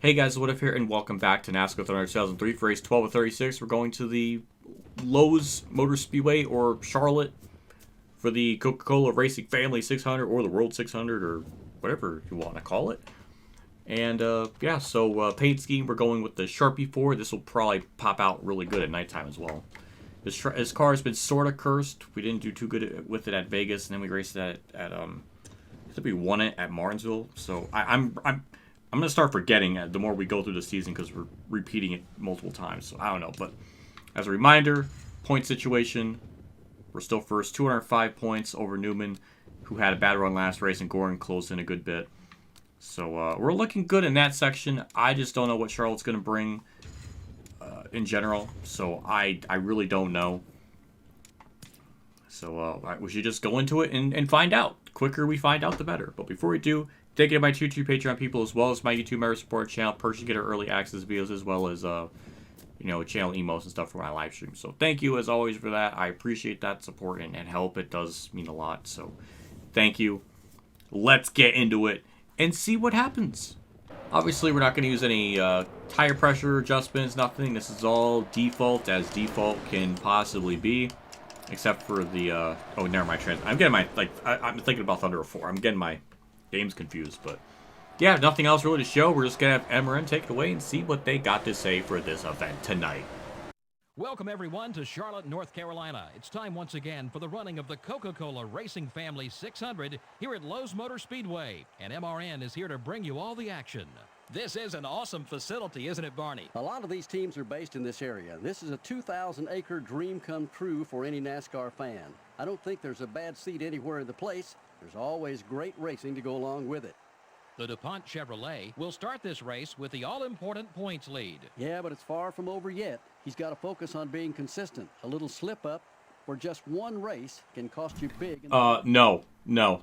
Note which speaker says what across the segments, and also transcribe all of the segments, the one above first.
Speaker 1: Hey guys, What If here, and welcome back to NASCAR Thunder 2003 for race 12 of 36. We're going to the Lowe's Motor Speedway, or Charlotte, for the Coca-Cola Racing Family 600, or the World 600, or whatever you want to call it. And, yeah, so paint scheme, we're going with the Sharpie 4. This will probably pop out really good at nighttime as well. This car has been sort of cursed. We didn't do too good with it at Vegas, and then we raced it at I think we won it at Martinsville. So I'm going to start forgetting the more we go through the season because we're repeating it multiple times. So I don't know. But as a reminder, point situation, we're still first. 205 points over Newman, who had a bad run last race, and Gordon closed in a good bit. So we're looking good in that section. I just don't know what Charlotte's going to bring in general. So I really don't know. So we should just go into it and find out. The quicker we find out, the better. But before we do, thank you to my two Patreon people, as well as my YouTube member support channel. Perks, you get our early access videos, as well as channel emos and stuff for my live stream. So thank you as always for that. I appreciate that support and help. It does mean a lot. So thank you. Let's get into it and see what happens. Obviously, we're not going to use any tire pressure adjustments, nothing. This is all default, as default can possibly be. Except for the, oh, never mind, I'm getting my, I'm thinking about Thunder 04. I'm getting my games confused, but yeah, nothing else really to show. We're just going to have MRN take it away and see what they got to say for this event tonight.
Speaker 2: Welcome, everyone, to Charlotte, North Carolina. It's time once again for the running of the Coca-Cola Racing Family 600 here at Lowe's Motor Speedway, and MRN is here to bring you all the action. This is an awesome facility, isn't it, Barney?
Speaker 3: A lot of these teams are based in this area. This is a 2,000-acre dream come true for any NASCAR fan. I don't think there's a bad seat anywhere in the place. There's always great racing to go along with it.
Speaker 2: The DuPont Chevrolet will start this race with the all-important points lead.
Speaker 3: Yeah, but it's far from over yet. He's got to focus on being consistent. A little slip-up or just one race can cost you big.
Speaker 1: No,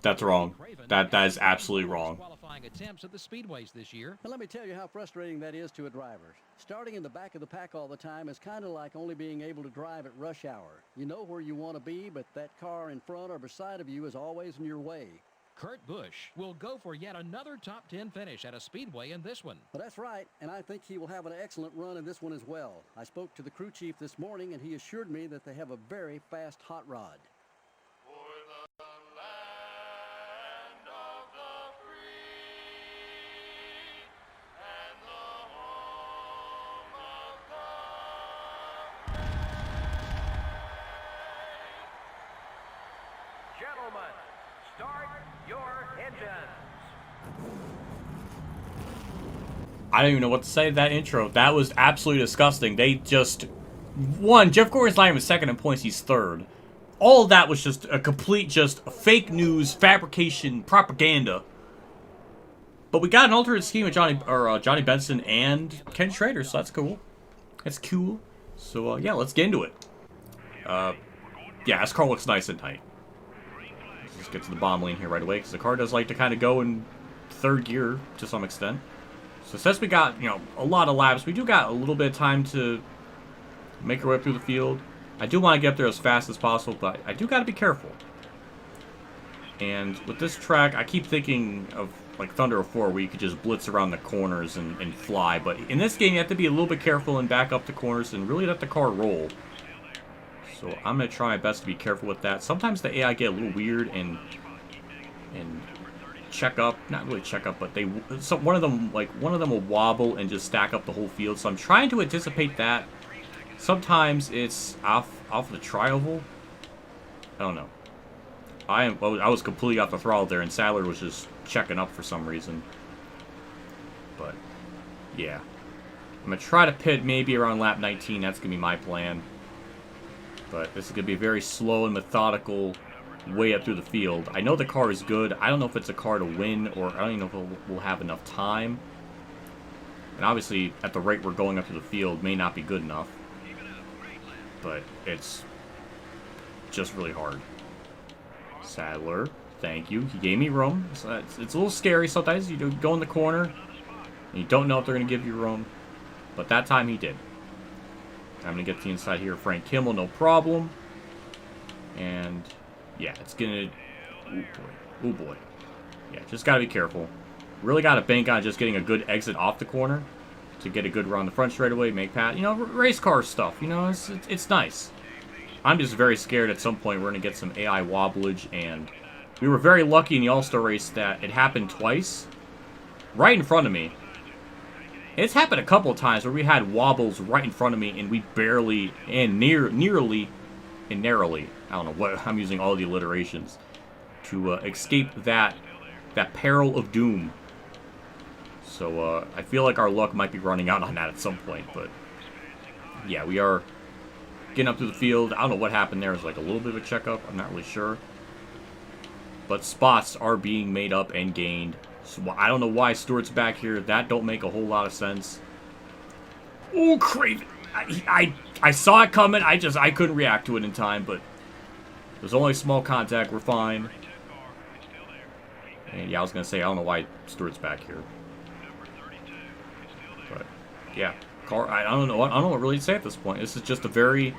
Speaker 1: that's wrong. That is absolutely wrong.
Speaker 2: Qualifying attempts at the speedways this year.
Speaker 3: And let me tell you how frustrating that is to a driver. Starting in the back of the pack all the time is kind of like only being able to drive at rush hour. You know where you want to be, but that car in front or beside of you is always in your way.
Speaker 2: Kurt Busch will go for yet another top 10 finish at a speedway in this one.
Speaker 3: Well, that's right, and I think he will have an excellent run in this one as well. I spoke to the crew chief this morning, and he assured me that they have a very fast hot rod.
Speaker 4: Gentlemen, start your engines.
Speaker 1: I don't even know what to say to that intro. That was absolutely disgusting. They just won. Jeff Gordon's not even second in points. He's third. All of that was just a complete fake news, fabrication, propaganda. But we got an alternate scheme of Johnny Benson and Ken Schrader, so that's cool. That's cool. So yeah, let's get into it. Yeah, this car looks nice at night. Let's get to the bomb lane here right away, because the car does like to kind of go in third gear to some extent. So since we got, a lot of laps, we do got a little bit of time to make our way up through the field. I do want to get up there as fast as possible, but I do got to be careful. And with this track, I keep thinking of like Thunder 04, where you could just blitz around the corners and fly. But in this game, you have to be a little bit careful and back up the corners and really let the car roll. So I'm going to try my best to be careful with that. Sometimes the AI get a little weird and check up, not really check up, but one of them will wobble and just stack up the whole field. So I'm trying to anticipate that. Sometimes it's off the tri-oval. I don't know. I was completely off the throttle there, and Sadler was just checking up for some reason. But yeah, I'm gonna try to pit maybe around lap 19. That's gonna be my plan. But this is gonna be a very slow and methodical way up through the field. I know the car is good. I don't know if it's a car to win, or I don't even know if we'll have enough time. And obviously, at the rate we're going up to the field, may not be good enough. But it's just really hard. Sadler, thank you. He gave me room. So it's a little scary sometimes. You go in the corner, and you don't know if they're going to give you room. But that time he did. I'm going to get to the inside here. Frank Kimmel, no problem. And yeah, it's going to... Oh boy. Yeah, just got to be careful. Really got to bank on just getting a good exit off the corner to get a good run on the front straightaway, make pass. You know, race car stuff. You know, it's nice. I'm just very scared at some point we're going to get some AI wobblage, and we were very lucky in the All-Star race that it happened twice right in front of me. It's happened a couple of times where we had wobbles right in front of me, and we barely and narrowly, I don't know what, I'm using all the alliterations to escape that peril of doom. So I feel like our luck might be running out on that at some point, but yeah, we are getting up to the field. I don't know what happened there. It was like a little bit of a checkup. I'm not really sure. But spots are being made up and gained. So I don't know why Stewart's back here. That don't make a whole lot of sense. Oh, Craven. I saw it coming. I couldn't react to it in time, but it was only small contact. We're fine. And yeah, I was going to say, I don't know why Stewart's back here. But yeah, I don't know what really to say at this point. This is just a very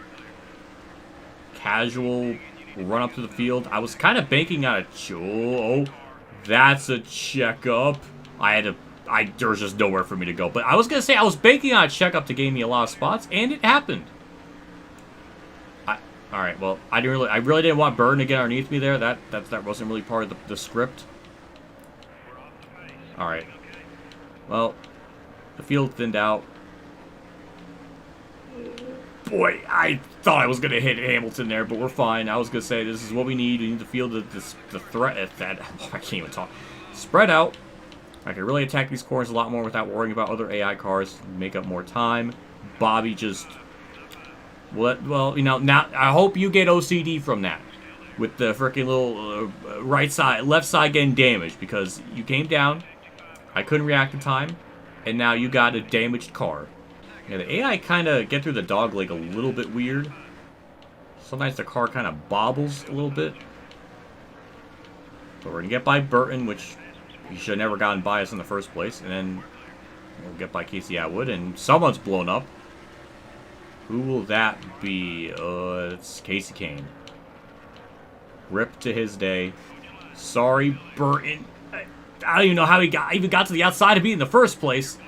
Speaker 1: casual run up to the field. I was kind of banking on a that's a checkup. There's just nowhere for me to go. But I was gonna say I was banking on a checkup to gain me a lot of spots, and it happened. All right. Well, I really didn't want Burton to get underneath me there. That wasn't really part of the script. All right. Well, the field thinned out. Boy, I thought I was going to hit Hamilton there, but we're fine. I was going to say, this is what we need. We need to feel the threat at that. Oh, I can't even talk. Spread out. I can really attack these corners a lot more without worrying about other AI cars. Make up more time. Bobby just... Well, you know, now I hope you get OCD from that. With the freaking little left side getting damaged. Because you came down. I couldn't react in time. And now you got a damaged car. Yeah, the AI kind of get through the dog leg a little bit weird. Sometimes the car kind of bobbles a little bit. But we're going to get by Burton, which he should have never gotten by us in the first place. And then we'll get by Casey Atwood, and someone's blown up. Who will that be? It's Casey Kane. Rip to his day. Sorry, Burton. I don't even know how he even got to the outside of me in the first place.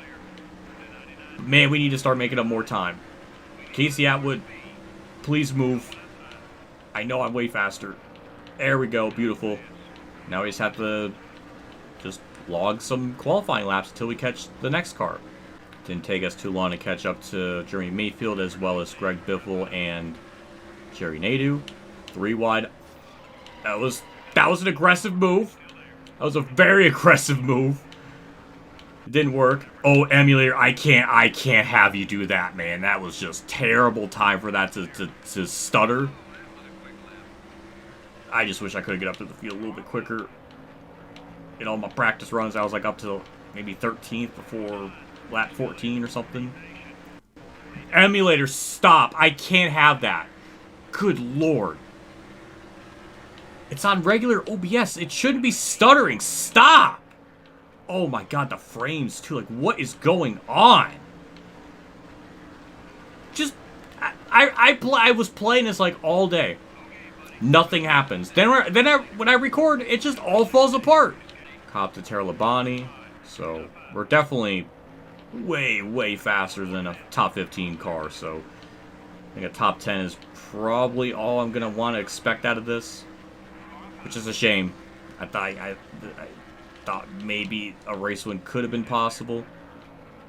Speaker 1: Man, we need to start making up more time. Casey Atwood, please move. I know I'm way faster. There we go. Beautiful. Now we just have to just log some qualifying laps until we catch the next car. Didn't take us too long to catch up to Jeremy Mayfield as well as Greg Biffle and Jerry Nadeau. 3 wide. That was an aggressive move. That was a very aggressive move. It didn't work. Oh, emulator, I can't have you do that, man. That was just terrible time for that to stutter. I just wish I could get up to the field a little bit quicker. In all my practice runs, I was like up to maybe 13th before lap 14 or something. Emulator, stop. I can't have that. Good lord. It's on regular OBS. It shouldn't be stuttering. Stop. Oh my god, the frames too. Like, what is going on? Just, I was playing this like all day. Nothing happens. Then when I record, it just all falls apart. Cop to Tara Labonte. So we're definitely way faster than a top 15 car. So I think a top 10 is probably all I'm gonna want to expect out of this, which is a shame. I thought maybe a race win could have been possible,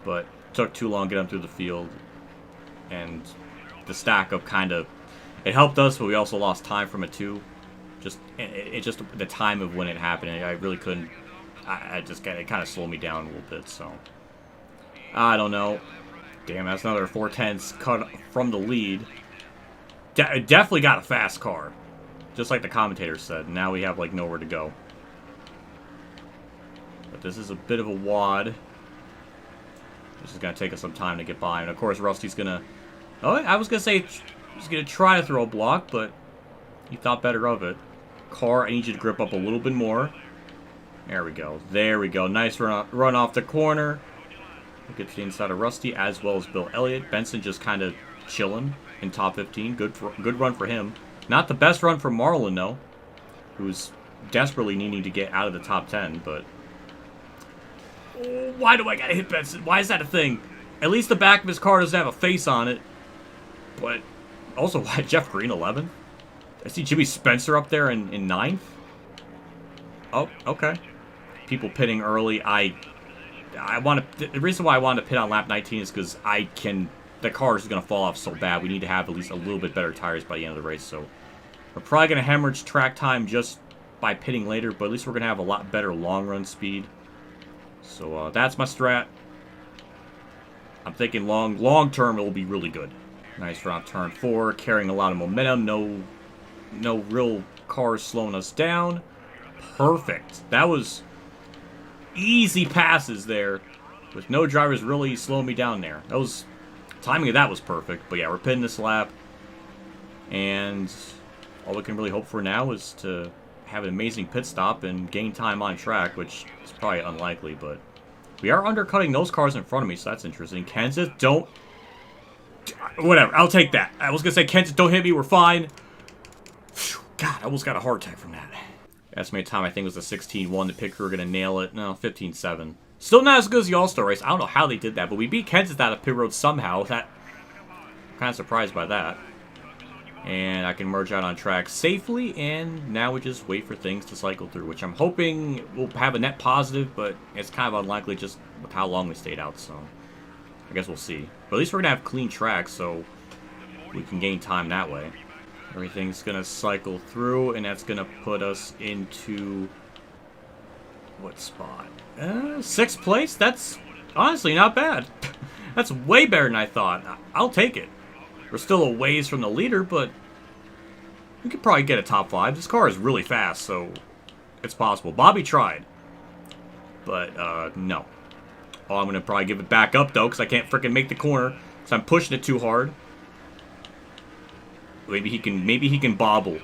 Speaker 1: but it took too long to get them through the field, and the stack up kind of, it helped us, but we also lost time from it too. It just the time of when it happened, I really couldn't. It kind of slowed me down a little bit. So I don't know. Damn, that's another 4/10 cut from the lead. Definitely got a fast car, just like the commentator said. Now we have like nowhere to go. But this is a bit of a wad. This is going to take us some time to get by. And, of course, Rusty's going to... Oh, I was going to say he's going to try to throw a block, but he thought better of it. Car, I need you to grip up a little bit more. There we go. There we go. Nice run off the corner. We'll get to the inside of Rusty, as well as Bill Elliott. Benson just kind of chilling in top 15. Good run for him. Not the best run for Marlon, though, who's desperately needing to get out of the top 10, but... Oh, why do I gotta hit Benson? Why is that a thing? At least the back of his car doesn't have a face on it. But also, why Jeff Green 11th? I see Jimmy Spencer up there in 9th. Oh, okay. People pitting early. I want to. The reason why I wanted to pit on lap 19 is because the car is going to fall off so bad. We need to have at least a little bit better tires by the end of the race. So we're probably going to hemorrhage track time just by pitting later, but at least we're going to have a lot better long run speed. So that's my strat. I'm thinking long term it will be really good. Nice run turn 4, carrying a lot of momentum. No real cars slowing us down. Perfect. That was easy passes there, with no drivers really slowing me down there. Timing of that was perfect. But yeah, we're pitting this lap, and all we can really hope for now is to have an amazing pit stop and gain time on track, which is probably unlikely, but we are undercutting those cars in front of me, so that's interesting. Kansas, don't... Whatever, I'll take that. I was going to say, Kansas, don't hit me, we're fine. Whew, God, I almost got a heart attack from that. Estimated time, I think, was a 16-1. The pit crew were going to nail it. No, 15-7. Still not as good as the All-Star race. I don't know how they did that, but we beat Kansas out of pit road somehow. I'm kind of surprised by that. And I can merge out on track safely, and now we just wait for things to cycle through, which I'm hoping will have a net positive, but it's kind of unlikely just with how long we stayed out, so I guess we'll see. But at least we're going to have clean tracks, so we can gain time that way. Everything's going to cycle through, and that's going to put us into... what spot? 6th place? That's honestly not bad. That's way better than I thought. I'll take it. We're still a ways from the leader, but we could probably get a top 5. This car is really fast, so it's possible. Bobby tried, but no. Oh, I'm going to probably give it back up, though, because I can't freaking make the corner, so I'm pushing it too hard. Maybe he can bobble.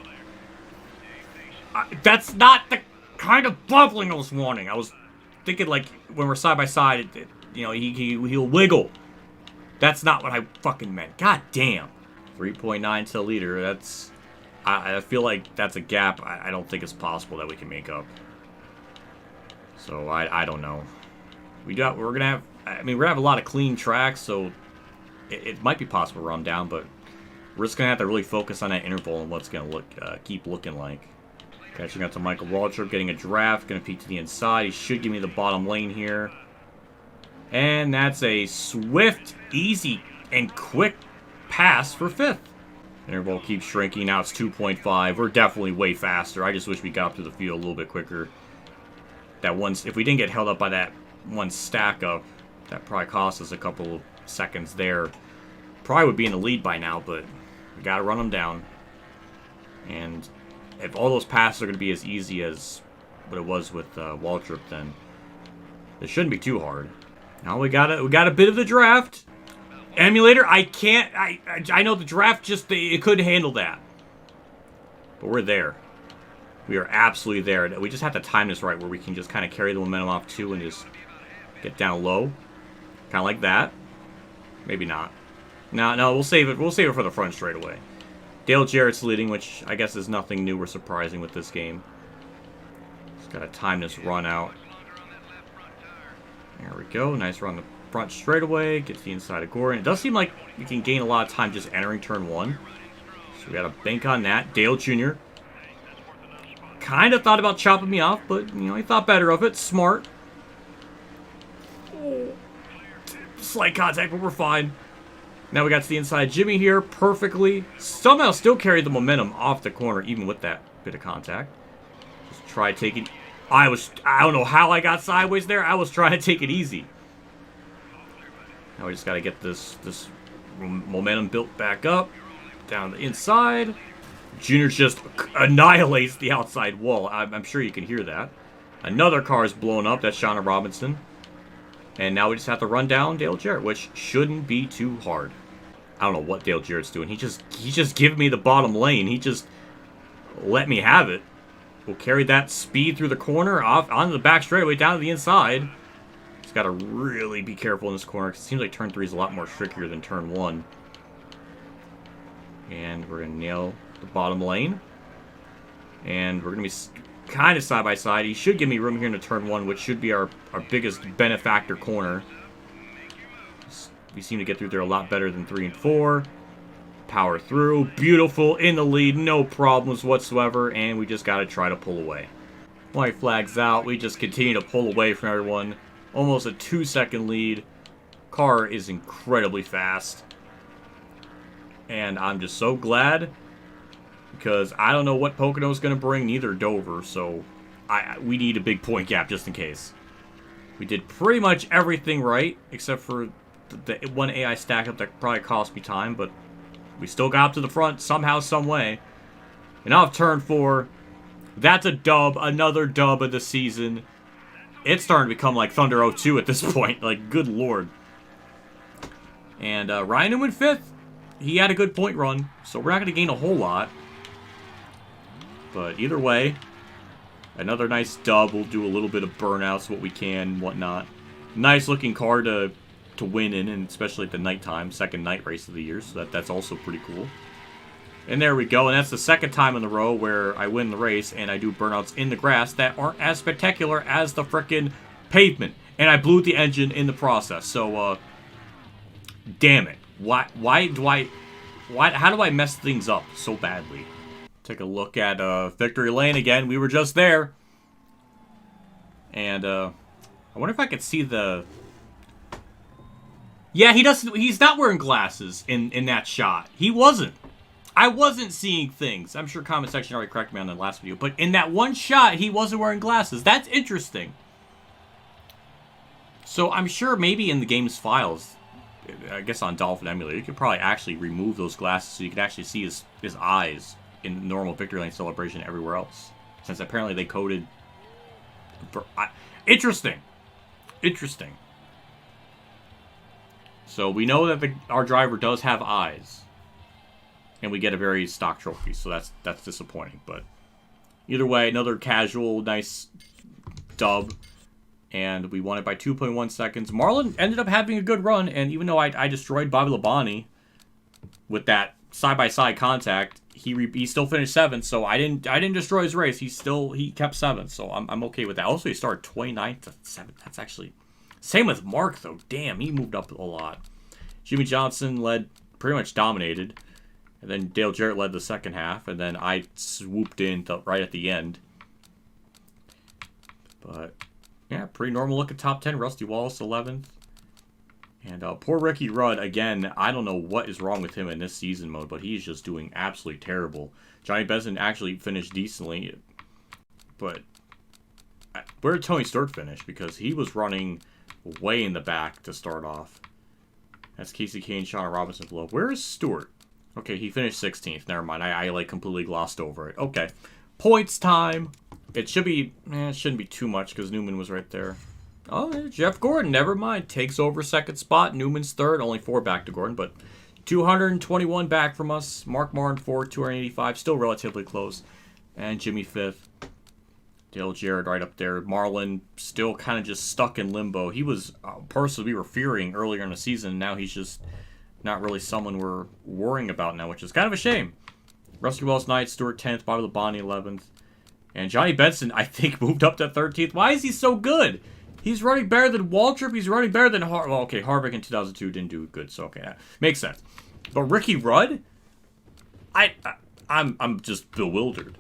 Speaker 1: That's not the kind of bubbling I was wanting. I was thinking, like, when we're side by side, he'll wiggle. That's not what I fucking meant. God damn. 3.9 to the leader. That's... I feel like that's a gap I don't think it's possible that we can make up. So, I don't know. We're going to have... I mean, we're going to have a lot of clean tracks, so... It might be possible to run down, but... We're just going to have to really focus on that interval and what's going to keep looking like. Catching up to Michael Waltrip, getting a draft. Going to peek to the inside. He should give me the bottom lane here. And that's a swift, easy, and quick pass for 5th. Interval keeps shrinking. Now it's 2.5. We're definitely way faster. I just wish we got up to the field a little bit quicker. If we didn't get held up by that one stack up, that probably cost us a couple of seconds there. Probably would be in the lead by now, but we got to run them down. And if all those passes are going to be as easy as what it was with Waltrip, then it shouldn't be too hard. Now we got a bit of the draft. Emulator, I know the draft it couldn't handle that. But we're there. We are absolutely there. We just have to time this right where we can just kind of carry the momentum off too and just get down low. Kind of like that. Maybe not. No, we'll save it. We'll save it for the front straightaway. Dale Jarrett's leading, which I guess is nothing new or surprising with this game. Just gotta time this run out. There we go. Nice run the front straightaway. Gets the inside of Gordon. It does seem like we can gain a lot of time just entering turn 1. So we gotta bank on that. Dale Jr. kind of thought about chopping me off, but, he thought better of it. Smart. Slight contact, but we're fine. Now we got to the inside. Jimmy here perfectly. Somehow still carried the momentum off the corner, even with that bit of contact. Just try taking... I don't know how I got sideways there. I was trying to take it easy. Now we just got to get this momentum built back up. Down the inside. Junior just annihilates the outside wall. I'm sure you can hear that. Another car is blown up. That's Shauna Robinson. And now we just have to run down Dale Jarrett, which shouldn't be too hard. I don't know what Dale Jarrett's doing. He just gave me the bottom lane. He just let me have it. We'll carry that speed through the corner, off onto the back straightaway, down to the inside. Just got to really be careful in this corner, because it seems like turn 3 is a lot more trickier than turn 1. And we're going to nail the bottom lane. And we're going to be kind of side by side. He should give me room here into turn 1, which should be our biggest benefactor corner. We seem to get through there a lot better than 3 and 4. Power through. Beautiful. In the lead. No problems whatsoever. And we just got to try to pull away. White flags out. We just continue to pull away from everyone. Almost a 2-second lead. Car is incredibly fast. And I'm just so glad. Because I don't know what Pocono's going to bring. Neither Dover. So we need a big point gap just in case. We did pretty much everything right. Except for the one AI stack up that probably cost me time. But we still got up to the front somehow, some way. And off turn 4. That's a dub. Another dub of the season. It's starting to become like Thunder 02 at this point. Like, good lord. And Ryan Newman 5th. He had a good point run. So we're not going to gain a whole lot. But either way, another nice dub. We'll do a little bit of burnouts, what we can, and whatnot. Nice looking car to win in, and especially at the nighttime. Second night race of the year. So that's also pretty cool. And there we go, and that's the second time in a row where I win the race and I do burnouts in the grass that aren't as spectacular as the frickin' pavement. And I blew the engine in the process, so, damn it. How do I mess things up so badly? Take a look at, Victory Lane again. We were just there. And, I wonder if I could see the... Yeah, he's not wearing glasses in that shot. He wasn't. I wasn't seeing things. I'm sure comment section already corrected me on the last video. But in that one shot, he wasn't wearing glasses. That's interesting. So I'm sure maybe in the game's files, I guess on Dolphin Emulator, you could probably actually remove those glasses so you could actually see his eyes in normal Victory Lane celebration everywhere else. Since apparently they coded... Interesting. Interesting. So we know that our driver does have eyes. And we get a very stock trophy, so that's disappointing. But either way, another casual, nice dub. And we won it by 2.1 seconds. Marlon ended up having a good run, and even though I destroyed Bobby Labonte with that side-by-side contact, he still finished 7th, so I didn't destroy his race. He kept 7th, so I'm okay with that. Also, he started 29th to 7th. That's actually... Same with Mark, though. Damn, he moved up a lot. Jimmy Johnson led, pretty much dominated. And then Dale Jarrett led the second half. And then I swooped in right at the end. But, yeah, pretty normal look at top 10. Rusty Wallace, 11th. And poor Ricky Rudd, again, I don't know what is wrong with him in this season mode. But he's just doing absolutely terrible. Johnny Benson actually finished decently. But where did Tony Stewart finish? Because he was running way in the back to start off. That's Casey Kane, Shauna Robinson below. Where is Stewart? Okay, he finished 16th. Never mind. I like completely glossed over it. Okay. Points time. It should be... it shouldn't be too much because Newman was right there. Oh, Jeff Gordon. Never mind. Takes over second spot. Newman's third. Only 4 back to Gordon, but 221 back from us. Mark Martin 4, 285. Still relatively close. And Jimmy 5th. Dale Jarrett right up there. Marlon still kind of just stuck in limbo. He was a person we were fearing earlier in the season. Now he's just... not really someone we're worrying about now, which is kind of a shame. Rusty Wells 9th, Stewart 10th, Bobby Labonte 11th. And Johnny Benson, I think, moved up to 13th. Why is he so good? He's running better than Waltrip. He's running better than Well, okay, Harvick in 2002 didn't do good, so okay, that makes sense. But Ricky Rudd? I'm just bewildered.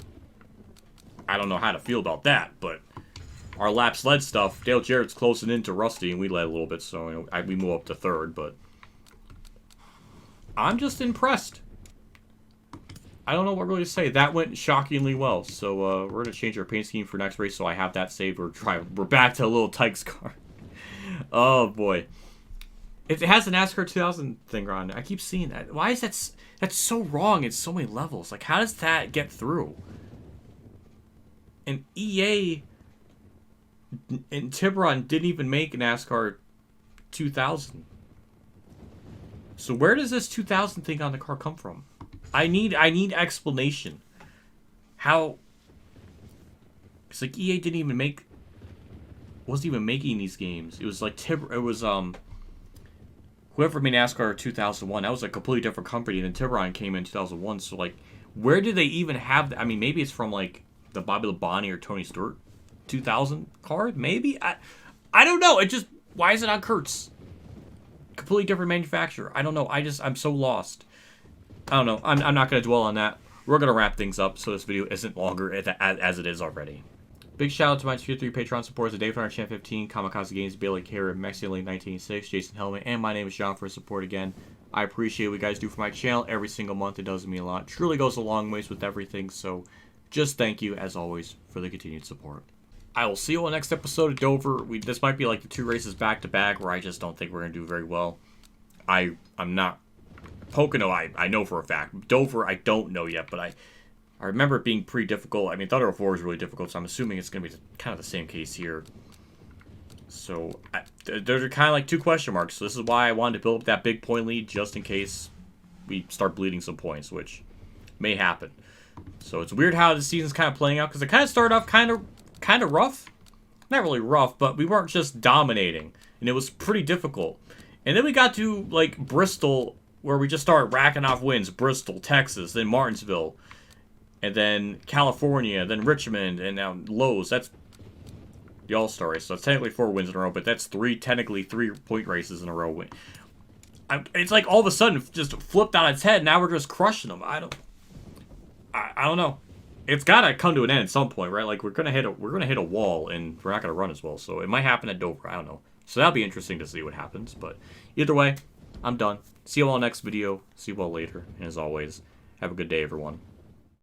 Speaker 1: I don't know how to feel about that, but our laps led stuff, Dale Jarrett's closing in to Rusty, and we led a little bit, so we move up to 3rd, but... I'm just impressed. I don't know what really to say. That went shockingly well. So we're going to change our paint scheme for next race so I have that saved. We're back to a little Tykes car. Oh, boy. It has a NASCAR 2000 thing on it. I keep seeing that. Why is that's so wrong in so many levels? Like, how does that get through? And EA and Tiburon didn't even make NASCAR 2000. So where does this 2000 thing on the car come from? I need explanation. How? It's like EA didn't even wasn't even making these games. It was like whoever made NASCAR 2001. That was a completely different company. And then Tiburon came in 2001. So like, where did they even have that? I mean, maybe it's from like the Bobby Labonte or Tony Stewart 2000 card, maybe. I don't know. It just, why is it on Kurtz? Completely different manufacturer. I don't know. I'm so lost. I don't know. I'm not going to dwell on that. We're going to wrap things up so this video isn't longer as it is already. Big shout out to my tier 3 Patreon supporters, Dave on Champ 15, Kamikazegames, Bailey Carey, Mexican Link 1986, Jason Hellman, and my name is John for support again. I appreciate what you guys do for my channel every single month. It does mean a lot. Truly goes a long ways with everything. So just thank you, as always, for the continued support. I will see you on the next episode of Dover. This might be like the 2 races back-to-back where I just don't think we're going to do very well. I'm not... Pocono, I know for a fact. Dover, I don't know yet, but I remember it being pretty difficult. I mean, Thunder 04 was really difficult, so I'm assuming it's going to be kind of the same case here. So, those are kind of like 2 question marks. So this is why I wanted to build up that big point lead just in case we start bleeding some points, which may happen. So it's weird how the season's kind of playing out, because it kind of started off kind of rough. Not really rough, but we weren't just dominating, and it was pretty difficult. And then we got to, like, Bristol, where we just started racking off wins. Bristol, Texas, then Martinsville, and then California, then Richmond, and now Lowe's. That's the All-Star race, so it's technically 4 wins in a row, but that's technically 3-point races in a row. It's like all of a sudden just flipped on its head. Now we're just crushing them. I don't know. It's gotta come to an end at some point, right? Like we're gonna hit a wall, and we're not gonna run as well. So it might happen at Dover. I don't know. So that'll be interesting to see what happens. But either way, I'm done. See you all next video. See you all later. And as always, have a good day, everyone.